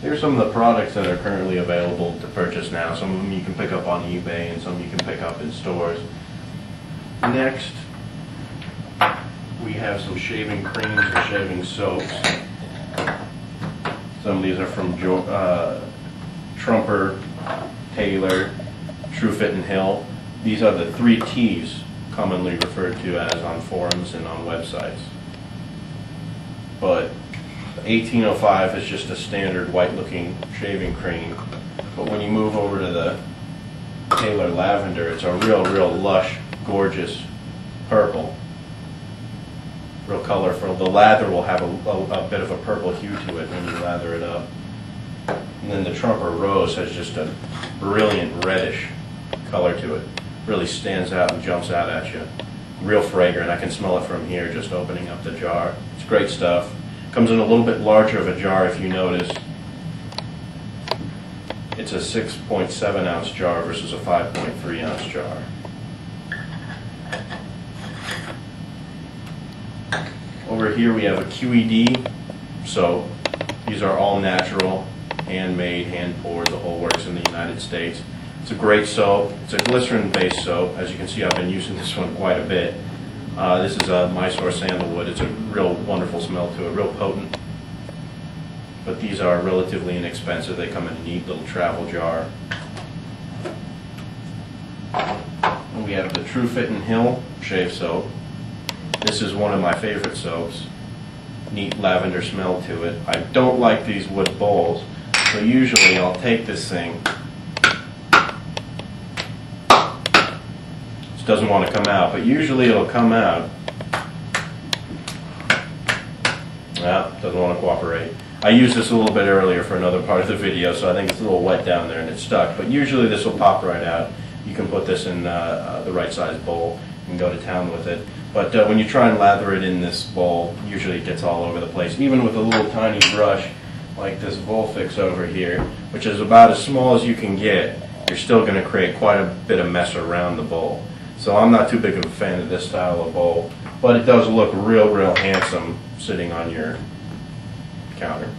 Here's some of the products that are currently available to purchase now. Some of them you can pick up on eBay and some you can pick up in stores. Next, we have some shaving creams and shaving soaps. Some of these are from Trumper, Taylor, TrueFit and Hill. These are the 3 T's, commonly referred to as on forums and on websites. But 1805 is just a standard white looking shaving cream. But when you move over to the Taylor Lavender, it's a real lush, gorgeous purple. Real colorful. The lather will have a bit of a purple hue to it when you lather it up. And then the Trumper Rose has just a brilliant reddish color to it. Really stands out and jumps out at you. Real fragrant. I can smell it from here just opening up the jar. It's great stuff. Comes in a little bit larger of a jar if you notice. It's a 6.7 ounce jar versus a 5.3 ounce jar. Over here we have a QED soap. These are all natural, handmade, hand poured, the whole works in the United States. It's a great soap. It's a glycerin based soap. As you can see, I've been using this one quite a bit. This is a Mysore sandalwood. It's a real wonderful smell to it, real potent. But these are relatively inexpensive. They come in a neat little travel jar. And we have the TrueFit and Hill shave soap. This is one of my favorite soaps. Neat lavender smell to it. I don't like these wood bowls, so usually I'll take this thing. This doesn't want to come out, but usually it'll come out. Well, doesn't want to cooperate. I used this a little bit earlier for another part of the video, so I think it's a little wet down there and it's stuck. But usually this will pop right out. You can put this in the right size bowl and go to town with it. But when you try and lather it in this bowl, usually it gets all over the place. Even with a little tiny brush like this Volfix over here, which is about as small as you can get, you're still going to create quite a bit of mess around the bowl. So I'm not too big of a fan of this style of bowl, but it does look real handsome sitting on your counter.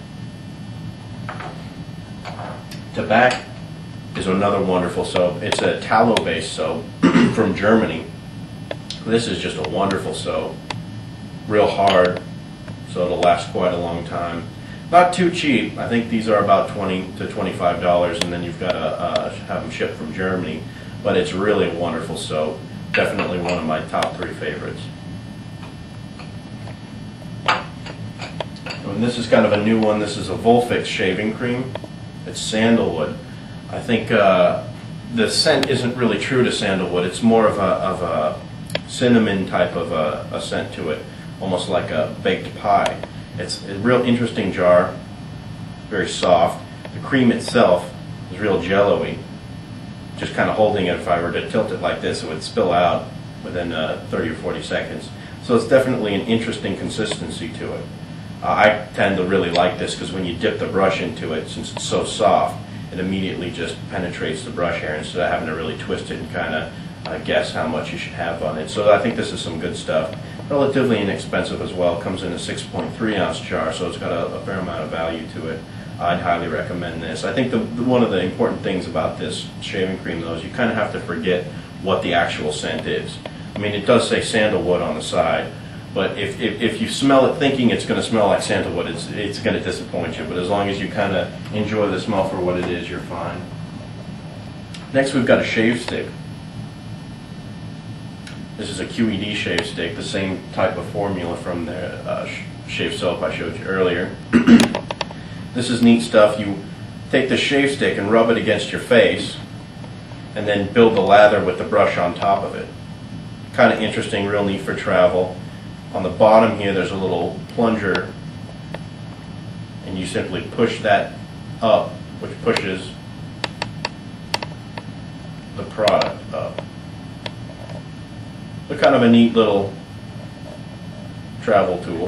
Tabac is another wonderful soap. It's a tallow-based soap from Germany. This is just a wonderful soap. Real hard, so it'll last quite a long time. Not too cheap. I think these are about $20 to $25, and then you've got to have them shipped from Germany. But it's really a wonderful soap. Definitely one of my top 3 favorites. And this is kind of a new one. This is a Volfix shaving cream. It's sandalwood. I think the scent isn't really true to sandalwood. It's more of a cinnamon type of a scent to it, almost like a baked pie. It's a real interesting jar, very soft. The cream itself is real jello-y. Just kind of holding it, if I were to tilt it like this, it would spill out within 30 or 40 seconds. So it's definitely an interesting consistency to it. I tend to really like this because when you dip the brush into it, since it's so soft, it immediately just penetrates the brush hair instead of having to really twist it and kind of guess how much you should have on it. So I think this is some good stuff. Relatively inexpensive as well. Comes in a 6.3 ounce jar, so it's got a fair amount of value to it. I'd highly recommend this. I think one of the important things about this shaving cream, though, is you kind of have to forget what the actual scent is. I mean, it does say sandalwood on the side, but if you smell it thinking it's going to smell like sandalwood, it's going to disappoint you. But as long as you kind of enjoy the smell for what it is, you're fine. Next, we've got a shave stick. This is a QED shave stick, the same type of formula from the shave soap I showed you earlier. This is neat stuff. You take the shave stick and rub it against your face and then build the lather with the brush on top of it. Kind of interesting, real neat for travel. On the bottom here there's a little plunger and you simply push that up, which pushes the product up. So kind of a neat little travel tool.